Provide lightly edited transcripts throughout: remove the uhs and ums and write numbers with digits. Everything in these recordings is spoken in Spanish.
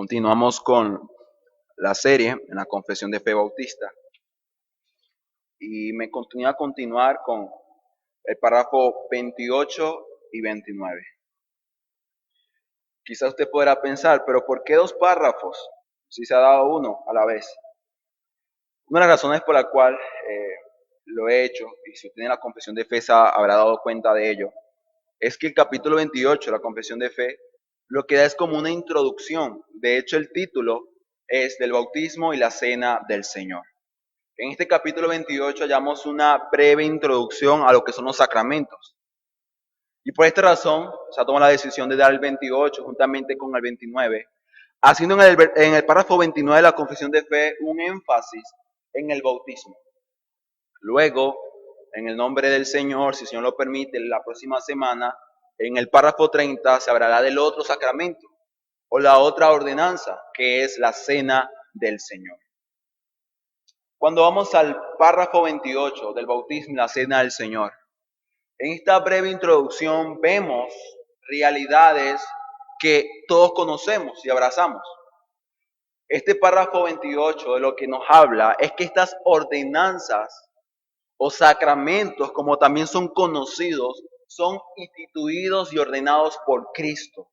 Continuamos con la serie en la Confesión de Fe Bautista y me continúa a continuar con el párrafo 28 y 29. Quizás usted podrá pensar, pero ¿por qué dos párrafos si se ha dado uno a la vez? Una de las razones por la cual lo he hecho, y si usted en la Confesión de Fe se habrá dado cuenta de ello, es que el capítulo 28 de la Confesión de Fe lo que da es como una introducción. De hecho, el título es del bautismo y la cena del Señor. En este capítulo 28 hallamos una breve introducción a lo que son los sacramentos. Y por esta razón se ha tomado la decisión de dar el 28 juntamente con el 29, haciendo en el párrafo 29 de la Confesión de Fe un énfasis en el bautismo. Luego, en el nombre del Señor, si el Señor lo permite, la próxima semana, en el párrafo 30 se hablará del otro sacramento o la otra ordenanza, que es la cena del Señor. Cuando vamos al párrafo 28 del bautismo y la cena del Señor, en esta breve introducción vemos realidades que todos conocemos y abrazamos. Este párrafo 28 de lo que nos habla es que estas ordenanzas o sacramentos, como también son conocidos, son instituidos y ordenados por Cristo.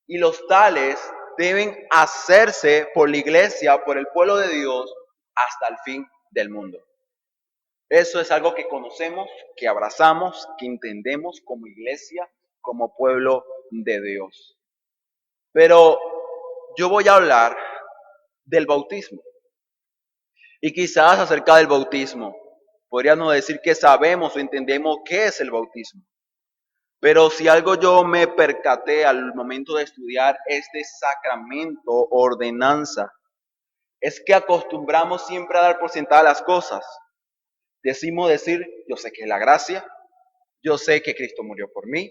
Y los tales deben hacerse por la iglesia, por el pueblo de Dios, hasta el fin del mundo. Eso es algo que conocemos, que abrazamos, que entendemos como iglesia, como pueblo de Dios. Pero yo voy a hablar del bautismo. Y quizás acerca del bautismo, podríamos decir que sabemos o entendemos qué es el bautismo. Pero si algo yo me percaté al momento de estudiar este sacramento o ordenanza, es que acostumbramos siempre a dar por sentadas las cosas. Decimos yo sé que es la gracia, yo sé que Cristo murió por mí,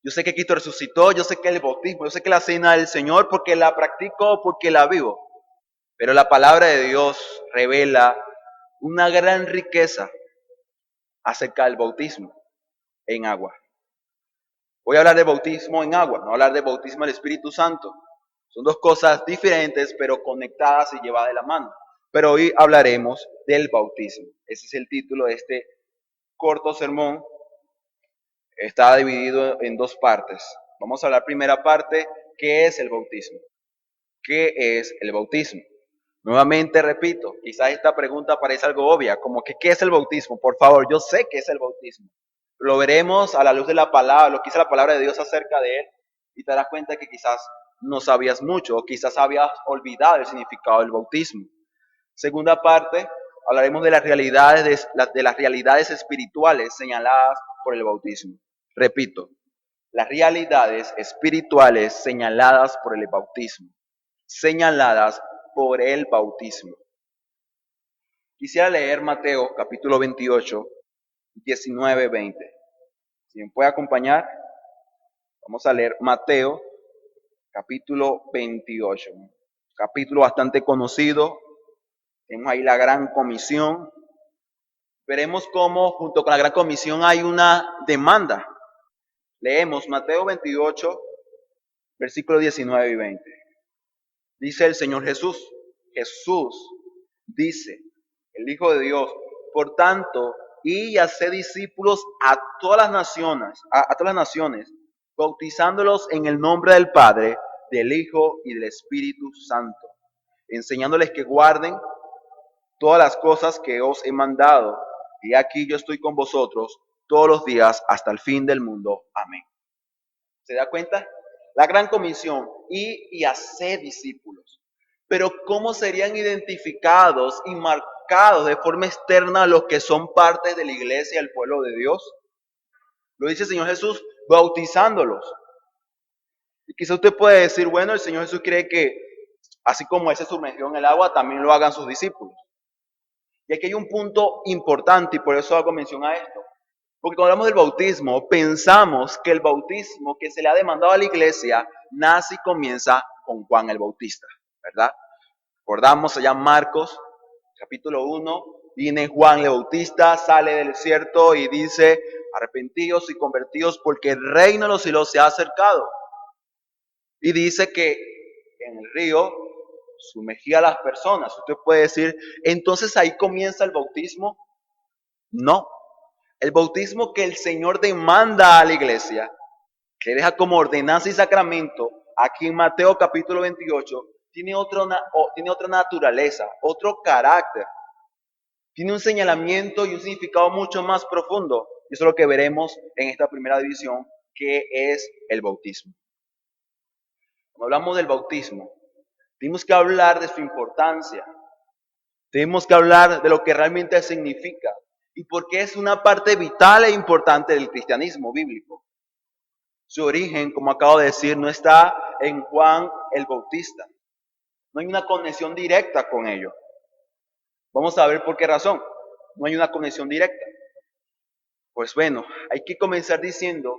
yo sé que Cristo resucitó, yo sé que es el bautismo, yo sé que es la cena del Señor porque la practico, porque la vivo. Pero la palabra de Dios revela una gran riqueza acerca del bautismo en agua. Voy a hablar de bautismo en agua, no hablar de bautismo del Espíritu Santo. Son dos cosas diferentes, pero conectadas y llevadas de la mano. Pero hoy hablaremos del bautismo. Ese es el título de este corto sermón. Está dividido en dos partes. Vamos a hablar primera parte, ¿qué es el bautismo? ¿Qué es el bautismo? Nuevamente repito, quizás esta pregunta parece algo obvia, como que ¿qué es el bautismo? Por favor, yo sé qué es el bautismo. Lo veremos a la luz de la palabra, lo que dice la palabra de Dios acerca de él, y te darás cuenta que quizás no sabías mucho, o quizás habías olvidado el significado del bautismo. Segunda parte, hablaremos de las realidades espirituales señaladas por el bautismo. Repito, las realidades espirituales señaladas por el bautismo. Señaladas por el bautismo. Quisiera leer Mateo capítulo 28, 19, 20. Si me puede acompañar, vamos a leer Mateo capítulo 28. Capítulo bastante conocido. Tenemos ahí la gran comisión. Veremos cómo junto con la gran comisión hay una demanda. Leemos Mateo 28, versículos 19 y 20. Dice el Señor Jesús dice, el Hijo de Dios, por tanto, y haced discípulos a todas las naciones, bautizándolos en el nombre del Padre, del Hijo y del Espíritu Santo, enseñándoles que guarden todas las cosas que os he mandado, y aquí yo estoy con vosotros todos los días hasta el fin del mundo. Amén. ¿Se da cuenta? La gran comisión, y hacer discípulos. Pero ¿cómo serían identificados y marcados de forma externa los que son parte de la iglesia, el pueblo de Dios? Lo dice el Señor Jesús, bautizándolos. Y quizá usted puede decir, bueno, el Señor Jesús cree que así como Él se sumergió en el agua, también lo hagan sus discípulos. Y aquí hay un punto importante y por eso hago mención a esto. Porque cuando hablamos del bautismo, pensamos que el bautismo que se le ha demandado a la iglesia nace y comienza con Juan el Bautista, ¿verdad? Recordamos allá Marcos, capítulo 1, viene Juan el Bautista, sale del desierto y dice, arrepentidos y convertidos porque el reino de los cielos se ha acercado. Y dice que en el río, sumergía a las personas. Usted puede decir, entonces ahí comienza el bautismo. No, el bautismo que el Señor demanda a la iglesia, que deja como ordenanza y sacramento, aquí en Mateo capítulo 28, tiene otra naturaleza, otro carácter. Tiene un señalamiento y un significado mucho más profundo. Y eso es lo que veremos en esta primera división, que es el bautismo. Cuando hablamos del bautismo, tenemos que hablar de su importancia. Tenemos que hablar de lo que realmente significa y por qué es una parte vital e importante del cristianismo bíblico. Su origen, como acabo de decir, no está en Juan el Bautista. No hay una conexión directa con ello. Vamos a ver por qué razón. No hay una conexión directa. Pues bueno, hay que comenzar diciendo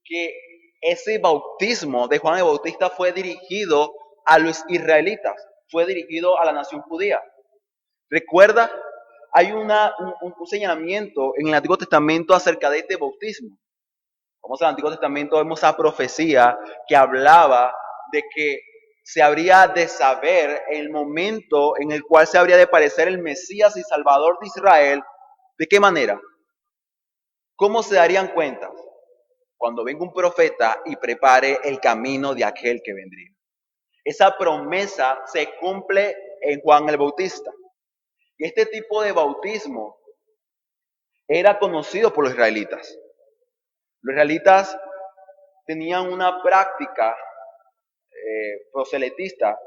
que ese bautismo de Juan el Bautista fue dirigido a los israelitas, fue dirigido a la nación judía. Recuerda, hay un señalamiento en el Antiguo Testamento acerca de este bautismo. Vamos al Antiguo Testamento, vemos esa profecía que hablaba de que se habría de saber el momento en el cual se habría de parecer el Mesías y Salvador de Israel. ¿De qué manera? ¿Cómo se darían cuenta? Cuando venga un profeta y prepare el camino de aquel que vendría. Esa promesa se cumple en Juan el Bautista. Y este tipo de bautismo era conocido por los israelitas. Los israelitas tenían una práctica proselitista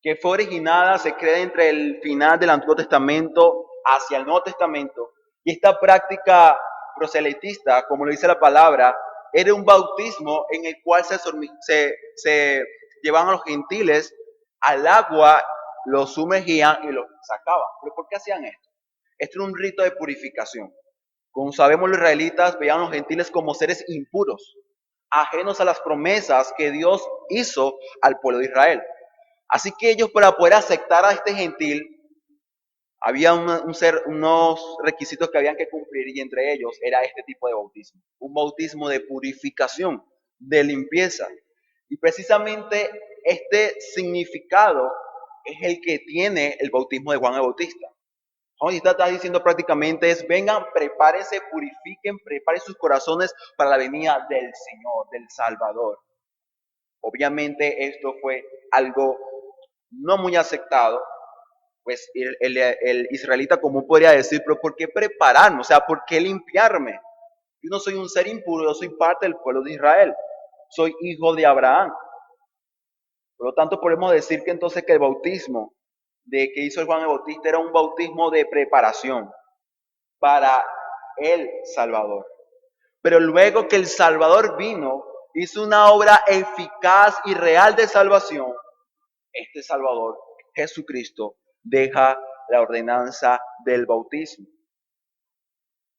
que fue originada, se cree, entre el final del Antiguo Testamento hacia el Nuevo Testamento. Y esta práctica proselitista, como lo dice la palabra, era un bautismo en el cual se llevaban a los gentiles al agua, los sumergían y los sacaban. ¿Pero por qué hacían esto? Esto era un rito de purificación. Como sabemos, los israelitas veían a los gentiles como seres impuros, ajenos a las promesas que Dios hizo al pueblo de Israel. Así que ellos, para poder aceptar a este gentil, había unos requisitos que habían que cumplir, y entre ellos era este tipo de bautismo. Un bautismo de purificación, de limpieza. Y precisamente este significado es el que tiene el bautismo de Juan el Bautista. Juan el Bautista está diciendo prácticamente es, vengan, prepárense, purifiquen, preparen sus corazones para la venida del Señor, del Salvador. Obviamente esto fue algo no muy aceptado, pues el israelita común podría decir, pero ¿por qué prepararme? O sea, ¿por qué limpiarme? Yo no soy un ser impuro, yo soy parte del pueblo de Israel, soy hijo de Abraham. Por lo tanto, podemos decir que entonces que el bautismo de que hizo el Juan el Bautista era un bautismo de preparación para el Salvador. Pero luego que el Salvador vino, hizo una obra eficaz y real de salvación, este Salvador, Jesucristo, deja la ordenanza del bautismo.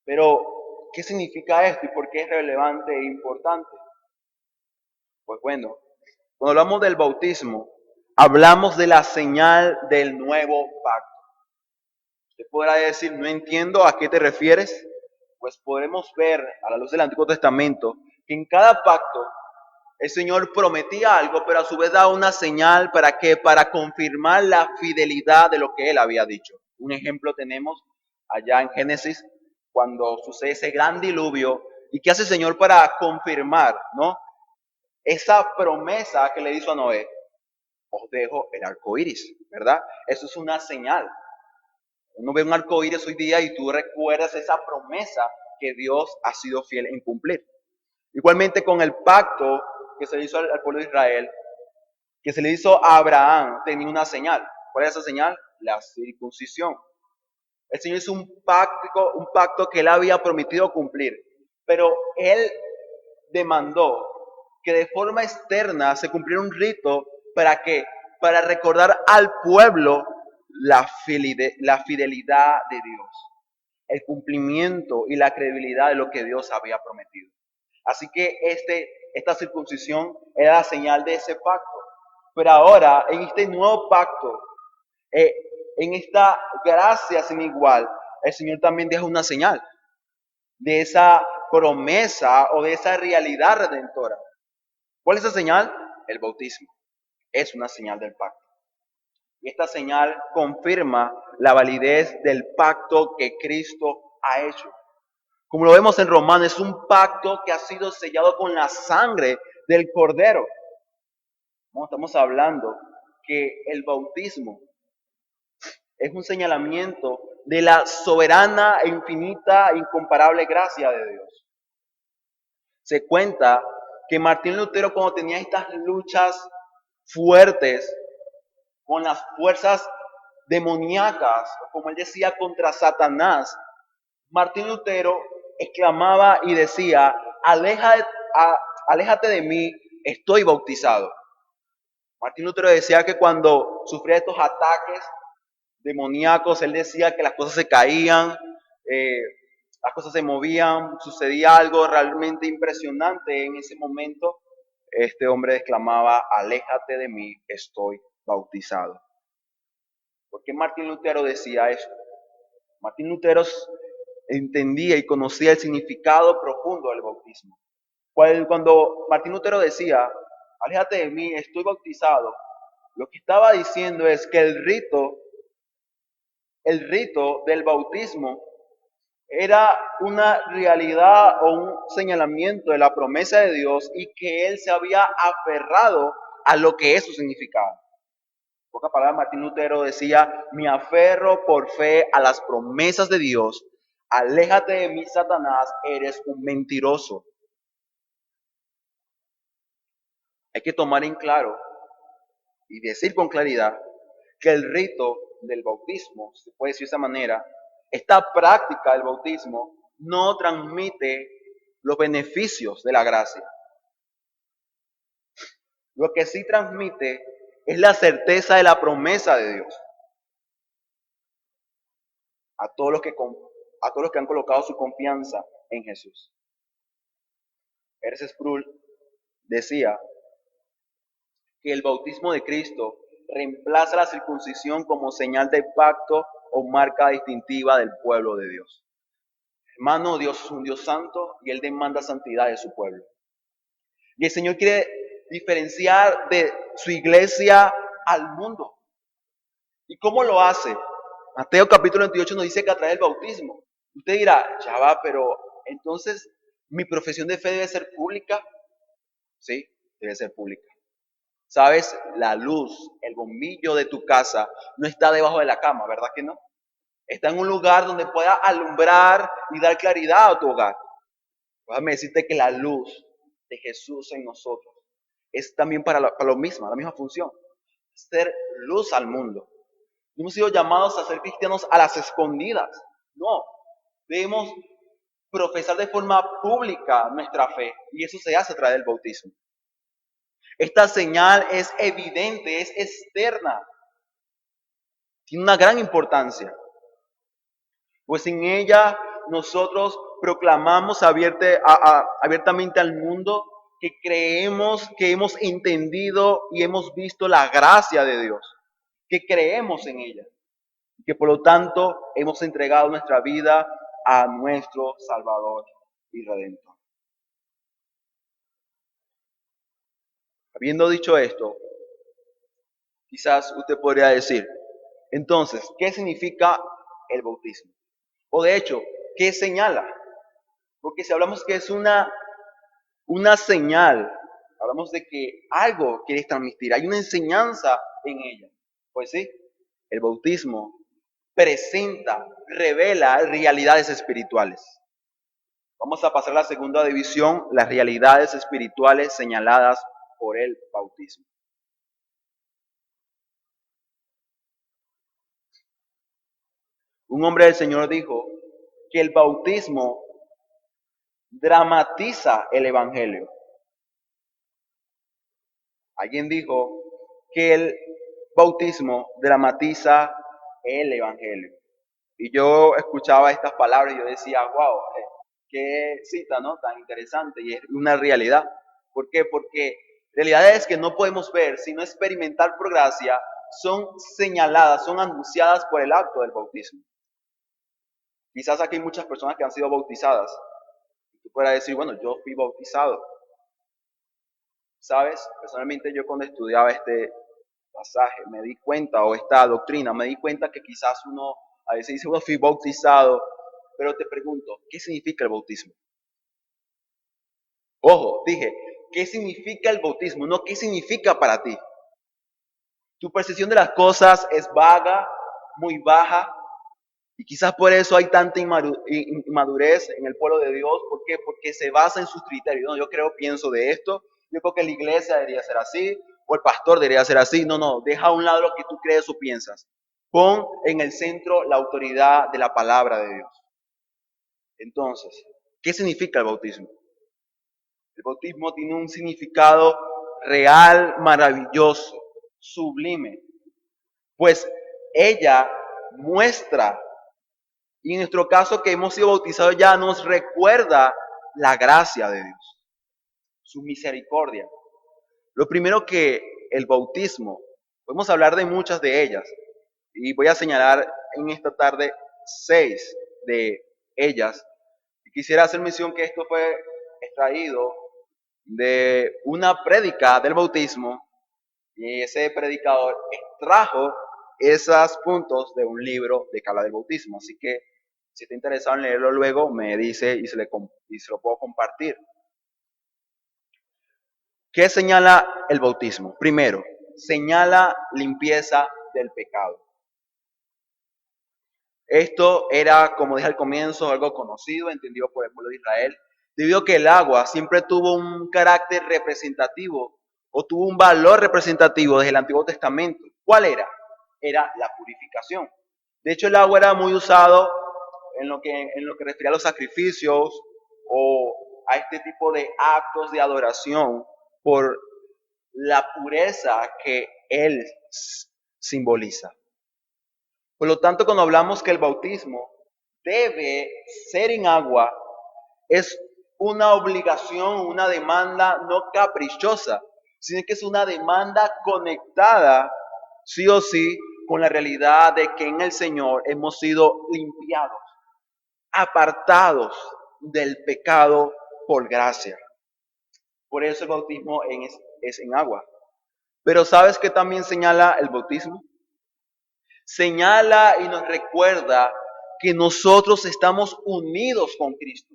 Pero, ¿qué significa esto y por qué es relevante e importante? Pues bueno, cuando hablamos del bautismo, hablamos de la señal del nuevo pacto. Usted podrá decir, no entiendo a qué te refieres. Pues podremos ver a la luz del Antiguo Testamento que en cada pacto el Señor prometía algo, pero a su vez daba una señal para que, para confirmar la fidelidad de lo que Él había dicho. Un ejemplo tenemos allá en Génesis, cuando sucede ese gran diluvio, y qué hace el Señor para confirmar, ¿no? Esa promesa que le hizo a Noé. Os dejo el arco iris, ¿verdad? Eso es una señal. Uno ve un arco iris hoy día y tú recuerdas esa promesa que Dios ha sido fiel en cumplir. Igualmente con el pacto que se le hizo al pueblo de Israel, que se le hizo a Abraham, tenía una señal. ¿Cuál es esa señal? La circuncisión. El Señor hizo un pacto que Él había prometido cumplir, pero Él demandó que de forma externa se cumpliera un rito. ¿Para qué? Para recordar al pueblo la fidelidad de Dios, el cumplimiento y la credibilidad de lo que Dios había prometido. Así que esta circuncisión era la señal de ese pacto. Pero ahora, en este nuevo pacto, en esta gracia sin igual, el Señor también deja una señal de esa promesa o de esa realidad redentora. ¿Cuál es esa señal? El bautismo. es una señal del pacto. Y esta señal confirma la validez del pacto que Cristo ha hecho. Como lo vemos en Romanos, es un pacto que ha sido sellado con la sangre del Cordero. No estamos hablando que el bautismo es un señalamiento de la soberana e infinita e incomparable gracia de Dios. Se cuenta que Martín Lutero, cuando tenía estas luchas fuertes con las fuerzas demoníacas, como él decía, contra Satanás, Martín Lutero exclamaba y decía: aléjate de mí, estoy bautizado. Martín Lutero decía que cuando sufría estos ataques demoníacos, él decía que las cosas se caían, las cosas se movían, sucedía algo realmente impresionante. En ese momento, este hombre exclamaba: aléjate de mí, estoy bautizado. ¿Por qué Martín Lutero decía eso? Martín Lutero entendía y conocía el significado profundo del bautismo. Cuando Martín Lutero decía: aléjate de mí, estoy bautizado, lo que estaba diciendo es que el rito del bautismo era una realidad o un señalamiento de la promesa de Dios y que él se había aferrado a lo que eso significaba. En pocas palabras, Martín Lutero decía: me aferro por fe a las promesas de Dios, aléjate de mí, Satanás, eres un mentiroso. Hay que tomar en claro y decir con claridad que el rito del bautismo, se puede decir de esa manera, esta práctica del bautismo no transmite los beneficios de la gracia. Lo que sí transmite es la certeza de la promesa de Dios a todos los que han colocado su confianza en Jesús. R.C. Sproul decía que el bautismo de Cristo reemplaza la circuncisión como señal de pacto o marca distintiva del pueblo de Dios. Hermano, Dios es un Dios santo y Él demanda santidad de su pueblo. Y el Señor quiere diferenciar de su iglesia al mundo. ¿Y cómo lo hace? Mateo capítulo 28 nos dice que a través del bautismo. Usted dirá: ya va, pero entonces mi profesión de fe debe ser pública. Sí, debe ser pública. ¿Sabes? La luz, el bombillo de tu casa no está debajo de la cama, ¿verdad que no? Está en un lugar donde pueda alumbrar y dar claridad a tu hogar. Déjame decirte que la luz de Jesús en nosotros es también para lo mismo, la misma función. Ser luz al mundo. No hemos sido llamados a ser cristianos a las escondidas. No, debemos profesar de forma pública nuestra fe y eso se hace a través del bautismo. Esta señal es evidente, es externa. Tiene una gran importancia. Pues en ella nosotros proclamamos abiertamente al mundo que creemos, que hemos entendido y hemos visto la gracia de Dios, que creemos en ella, que por lo tanto hemos entregado nuestra vida a nuestro Salvador y Redentor. Habiendo dicho esto, quizás usted podría decir: entonces, ¿qué significa el bautismo? O de hecho, ¿qué señala? Porque si hablamos que es una señal, hablamos de que algo quiere transmitir, hay una enseñanza en ella. Pues sí, el bautismo presenta, revela realidades espirituales. Vamos a pasar a la segunda división, las realidades espirituales señaladas por el bautismo. Un hombre del Señor dijo que el bautismo dramatiza el evangelio. Alguien dijo que el bautismo dramatiza el evangelio. Y yo escuchaba estas palabras y yo decía: wow, qué cita, ¿no? Tan interesante, y es una realidad. ¿Por qué? Porque realidades que no podemos ver, sino experimentar por gracia, son señaladas, son anunciadas por el acto del bautismo. Quizás aquí hay muchas personas que han sido bautizadas. Y tú puedas decir: bueno, yo fui bautizado. ¿Sabes? Personalmente yo cuando estudiaba pasaje, me di cuenta, o esta doctrina, me di cuenta que quizás uno, a veces dice, bueno, fui bautizado, pero te pregunto, ¿qué significa el bautismo? Ojo, dije, ¿qué significa el bautismo? No, ¿qué significa para ti? Tu percepción de las cosas es vaga, muy baja, y quizás por eso hay tanta inmadurez en el pueblo de Dios. ¿Por qué? Porque se basa en sus criterios. No, yo creo, pienso de esto, yo creo que la iglesia debería ser así, o el pastor debería ser así. No, no, deja a un lado lo que tú crees o piensas. Pon en el centro la autoridad de la palabra de Dios. Entonces, ¿qué significa el bautismo? El bautismo tiene un significado real, maravilloso, sublime, pues ella muestra, y en nuestro caso que hemos sido bautizados ya nos recuerda la gracia de Dios, su misericordia. Lo primero que el bautismo, podemos hablar de muchas de ellas, y voy a señalar en esta tarde 6 de ellas. Y quisiera hacer mención que esto fue extraído de una prédica del bautismo, y ese predicador extrajo esos puntos de un libro de que habla del bautismo. Así que si está interesado en leerlo luego, me dice y se lo puedo compartir. ¿Qué señala el bautismo? Primero, señala limpieza del pecado. Esto era, como dije al comienzo, algo conocido, entendido por el pueblo de Israel, debido a que el agua siempre tuvo un carácter representativo o tuvo un valor representativo desde el Antiguo Testamento. ¿Cuál era? Era la purificación. De hecho, el agua era muy usado en lo que refería a los sacrificios o a este tipo de actos de adoración por la pureza que él simboliza. Por lo tanto, cuando hablamos que el bautismo debe ser en agua, es una obligación, una demanda no caprichosa, sino que es una demanda conectada, sí o sí, con la realidad de que en el Señor hemos sido limpiados, apartados del pecado por gracia. Por eso el bautismo es en agua. Pero ¿sabes qué también señala el bautismo? Señala y nos recuerda que nosotros estamos unidos con Cristo.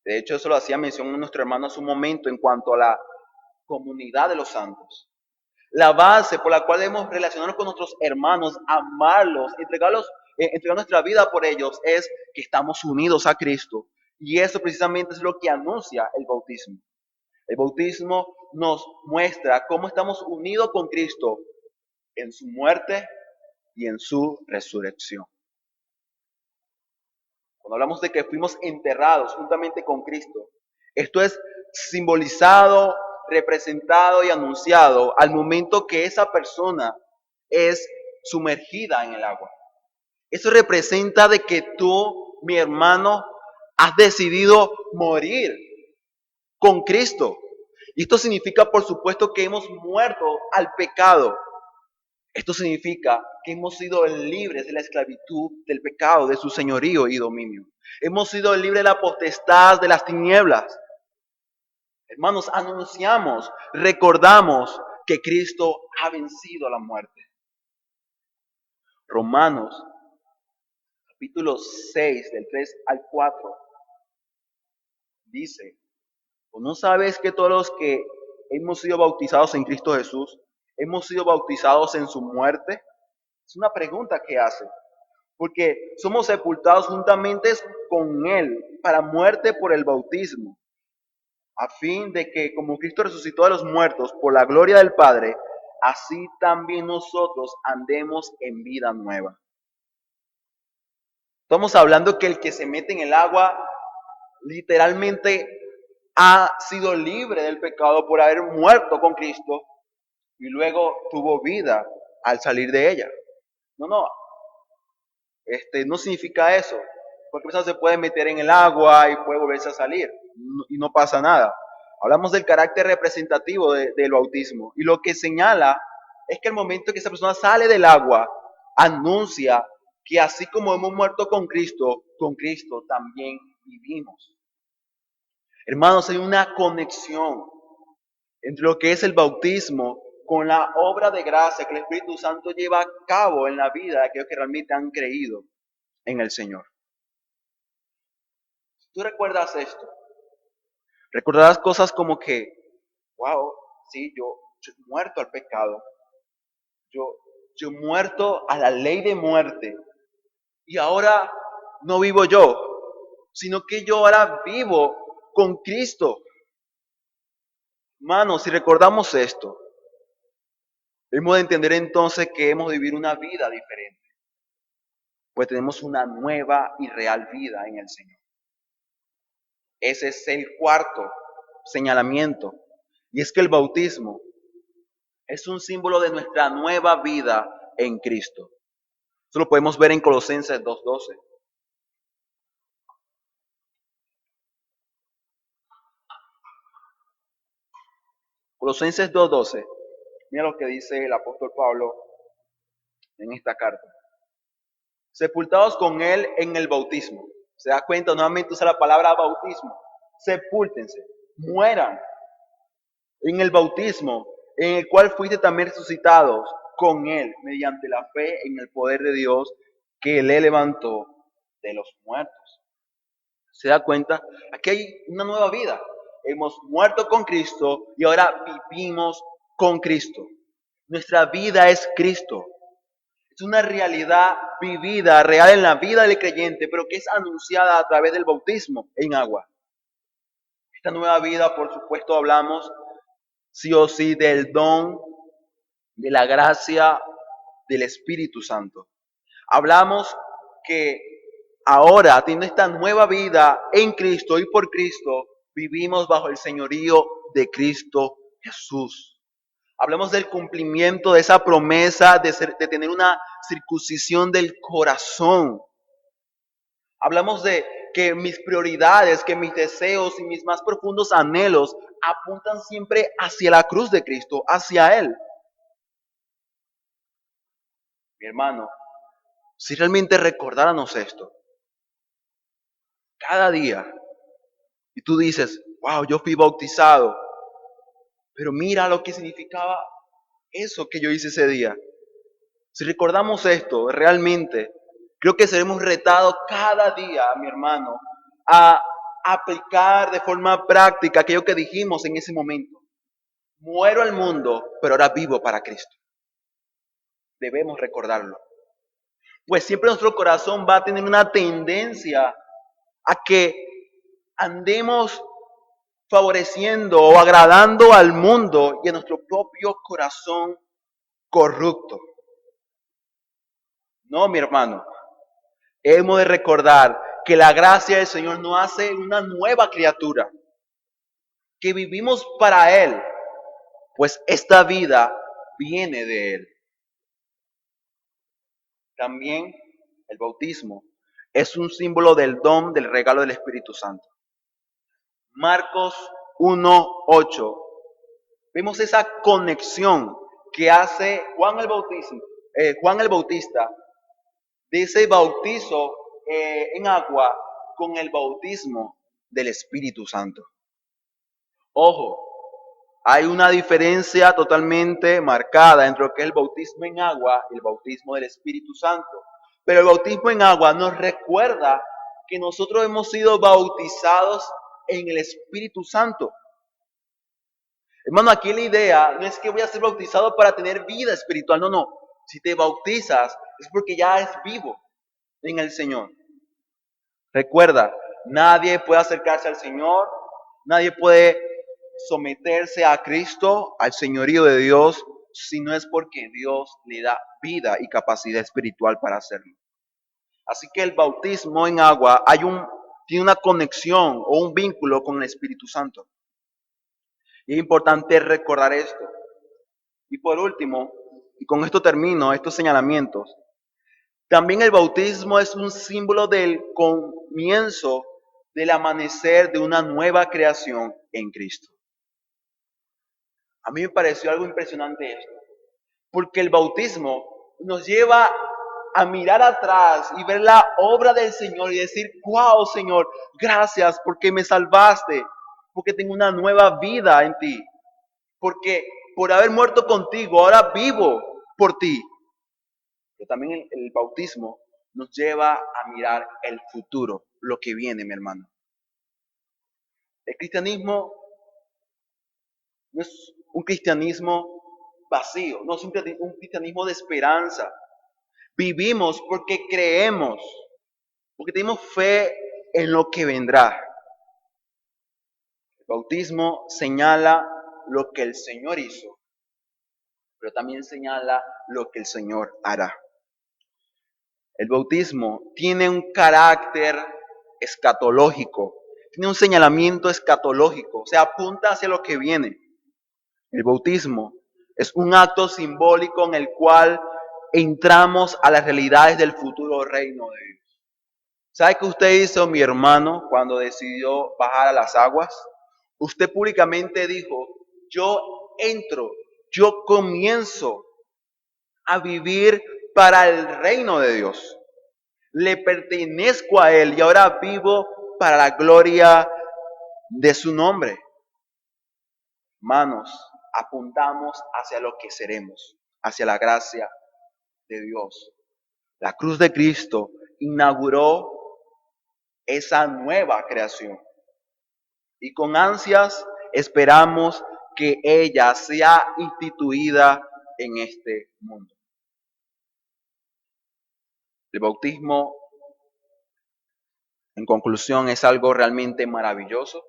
De hecho, eso lo hacía mención nuestro hermano hace un momento en cuanto a la comunidad de los santos. La base por la cual debemos relacionarnos con nuestros hermanos, amarlos, entregar nuestra vida por ellos, es que estamos unidos a Cristo. Y eso precisamente es lo que anuncia el bautismo. El bautismo nos muestra cómo estamos unidos con Cristo en su muerte y en su resurrección. Cuando hablamos de que fuimos enterrados juntamente con Cristo, esto es simbolizado, representado y anunciado al momento que esa persona es sumergida en el agua. Eso representa de que tú, mi hermano, has decidido morir con Cristo. Y esto significa, por supuesto, que hemos muerto al pecado. Esto significa que hemos sido libres de la esclavitud del pecado, de su señorío y dominio. Hemos sido libres de la potestad de las tinieblas. Hermanos, anunciamos, recordamos que Cristo ha vencido a la muerte. Romanos, capítulo 6, del 3 al 4, dice, ¿o no sabes que todos los que hemos sido bautizados en Cristo Jesús, hemos sido bautizados en su muerte? Es una pregunta que hace. Porque somos sepultados juntamente con Él para muerte por el bautismo, a fin de que como Cristo resucitó de los muertos por la gloria del Padre, así también nosotros andemos en vida nueva. Estamos hablando que el que se mete en el agua literalmente ha sido libre del pecado por haber muerto con Cristo y luego tuvo vida al salir de ella. No, no significa eso. Porque persona se puede meter en el agua y puede volverse a salir y no pasa nada. Hablamos del carácter representativo del bautismo y lo que señala es que el momento que esa persona sale del agua anuncia que así como hemos muerto con Cristo también vivimos. Hermanos, hay una conexión entre lo que es el bautismo con la obra de gracia que el Espíritu Santo lleva a cabo en la vida de aquellos que realmente han creído en el Señor. ¿Tú recuerdas esto? Recordarás cosas como que, wow, sí, yo he muerto al pecado, yo, yo he muerto a la ley de muerte y ahora no vivo yo, sino que yo ahora vivo con Cristo. Hermanos, si recordamos esto, hemos de entender entonces que hemos de vivir una vida diferente, pues tenemos una nueva y real vida en el Señor. Ese es el cuarto señalamiento, y es que el bautismo es un símbolo de nuestra nueva vida en Cristo. Eso lo podemos ver en Colosenses 2:12. Colosenses 2:12. Mira lo que dice el apóstol Pablo en esta carta. Sepultados con él en el bautismo. ¿Se da cuenta? Nuevamente usa la palabra bautismo. Sepúltense, mueran en el bautismo, en el cual fuiste también resucitados con él, mediante la fe en el poder de Dios que le levantó de los muertos. ¿Se da cuenta? Aquí hay una nueva vida. Hemos muerto con Cristo y ahora vivimos con Cristo. Nuestra vida es Cristo. Es una realidad vivida, real en la vida del creyente, pero que es anunciada a través del bautismo en agua. Esta nueva vida, por supuesto, hablamos sí o sí del don, de la gracia del Espíritu Santo. Hablamos que ahora, teniendo esta nueva vida en Cristo y por Cristo, vivimos bajo el señorío de Cristo Jesús. Hablamos del cumplimiento de esa promesa de tener una circuncisión del corazón. Hablamos de que mis prioridades, que mis deseos y mis más profundos anhelos apuntan siempre hacia la cruz de Cristo, hacia Él. Mi hermano, si realmente recordáramos esto, cada día, y tú dices, wow, yo fui bautizado, pero mira lo que significaba eso que yo hice ese día. Si recordamos esto, realmente, creo que seremos retados cada día, mi hermano, a aplicar de forma práctica aquello que dijimos en ese momento. Muero al mundo, pero ahora vivo para Cristo. Debemos recordarlo. Pues siempre nuestro corazón va a tener una tendencia a que andemos favoreciendo o agradando al mundo y a nuestro propio corazón corrupto. No, mi hermano, hemos de recordar que la gracia del Señor nos hace una nueva criatura, que vivimos para Él, pues esta vida viene de Él. También el bautismo es un símbolo del don del regalo del Espíritu Santo. Marcos 1:8. Vemos esa conexión que hace Juan el Bautista de ese bautizo en agua con el bautismo del Espíritu Santo. Ojo, hay una diferencia totalmente marcada entre lo que es el bautismo en agua y el bautismo del Espíritu Santo. Pero el bautismo en agua nos recuerda que nosotros hemos sido bautizados en el Espíritu Santo. Hermano, aquí la idea no es que voy a ser bautizado para tener vida espiritual, no. Si te bautizas es porque ya es vivo en el Señor. Recuerda, nadie puede acercarse al Señor, nadie puede someterse a Cristo, al señorío de Dios, si no es porque Dios le da vida y capacidad espiritual para hacerlo. Así que el bautismo en agua tiene una conexión o un vínculo con el Espíritu Santo. Y es importante recordar esto. Y por último, y con esto termino estos señalamientos, también el bautismo es un símbolo del comienzo del amanecer de una nueva creación en Cristo. A mí me pareció algo impresionante esto, porque el bautismo nos lleva a mirar atrás y ver la obra del Señor y decir, wow, Señor, gracias porque me salvaste, porque tengo una nueva vida en ti, porque por haber muerto contigo, ahora vivo por ti. Pero también el bautismo nos lleva a mirar el futuro, lo que viene, mi hermano. El cristianismo no es un cristianismo vacío, no es un cristianismo de esperanza. Vivimos porque creemos, porque tenemos fe en lo que vendrá. El bautismo señala lo que el Señor hizo, pero también señala lo que el Señor hará. El bautismo tiene un carácter escatológico, tiene un señalamiento escatológico, o sea, apunta hacia lo que viene. El bautismo es un acto simbólico en el cual entramos a las realidades del futuro reino de Dios. ¿Sabe qué usted hizo, mi hermano, cuando decidió bajar a las aguas? Usted públicamente dijo, yo entro, yo comienzo a vivir para el reino de Dios. Le pertenezco a Él y ahora vivo para la gloria de su nombre. Hermanos, apuntamos hacia lo que seremos, hacia la gracia de Dios. La cruz de Cristo inauguró esa nueva creación y con ansias esperamos que ella sea instituida en este mundo. El bautismo, en conclusión, es algo realmente maravilloso.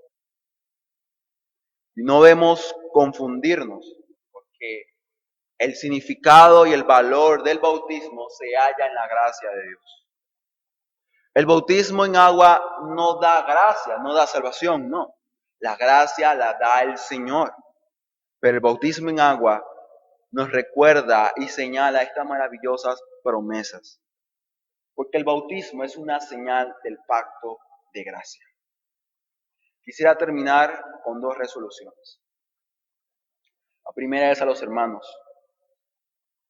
No debemos confundirnos, porque el significado y el valor del bautismo se halla en la gracia de Dios. El bautismo en agua no da gracia, no da salvación, no. La gracia la da el Señor. Pero el bautismo en agua nos recuerda y señala estas maravillosas promesas. Porque el bautismo es una señal del pacto de gracia. Quisiera terminar con dos resoluciones. La primera es a los hermanos.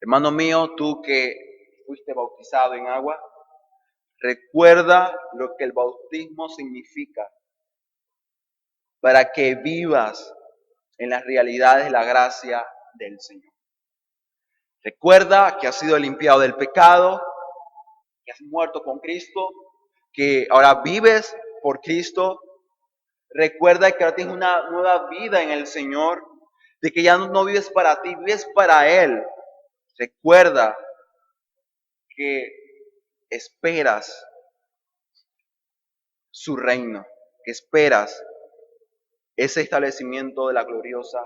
Hermano mío, tú que fuiste bautizado en agua, recuerda lo que el bautismo significa para que vivas en las realidades de la gracia del Señor. Recuerda que has sido limpiado del pecado, que has muerto con Cristo, que ahora vives por Cristo. Recuerda que ahora tienes una nueva vida en el Señor, de que ya no vives para ti, vives para Él. Recuerda que esperas su reino, que esperas ese establecimiento de la gloriosa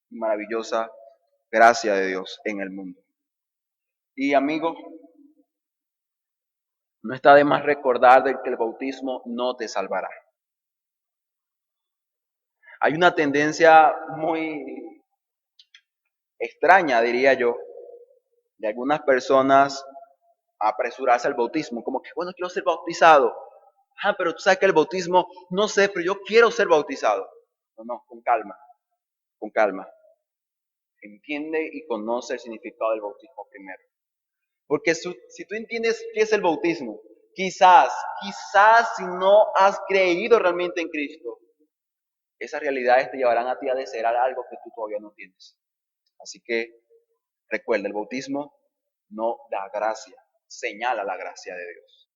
y maravillosa gracia de Dios en el mundo. Y amigo, no está de más recordar de que el bautismo no te salvará. Hay una tendencia muy extraña, diría yo, de algunas personas a apresurarse al bautismo, como que, bueno, quiero ser bautizado. Pero tú sabes que el bautismo, no sé, pero yo quiero ser bautizado. No, con calma, con calma. Entiende y conoce el significado del bautismo primero. Porque si tú entiendes qué es el bautismo, quizás si no has creído realmente en Cristo, esas realidades te llevarán a ti a desear algo que tú todavía no tienes. Así que recuerda, el bautismo no da gracia, señala la gracia de Dios.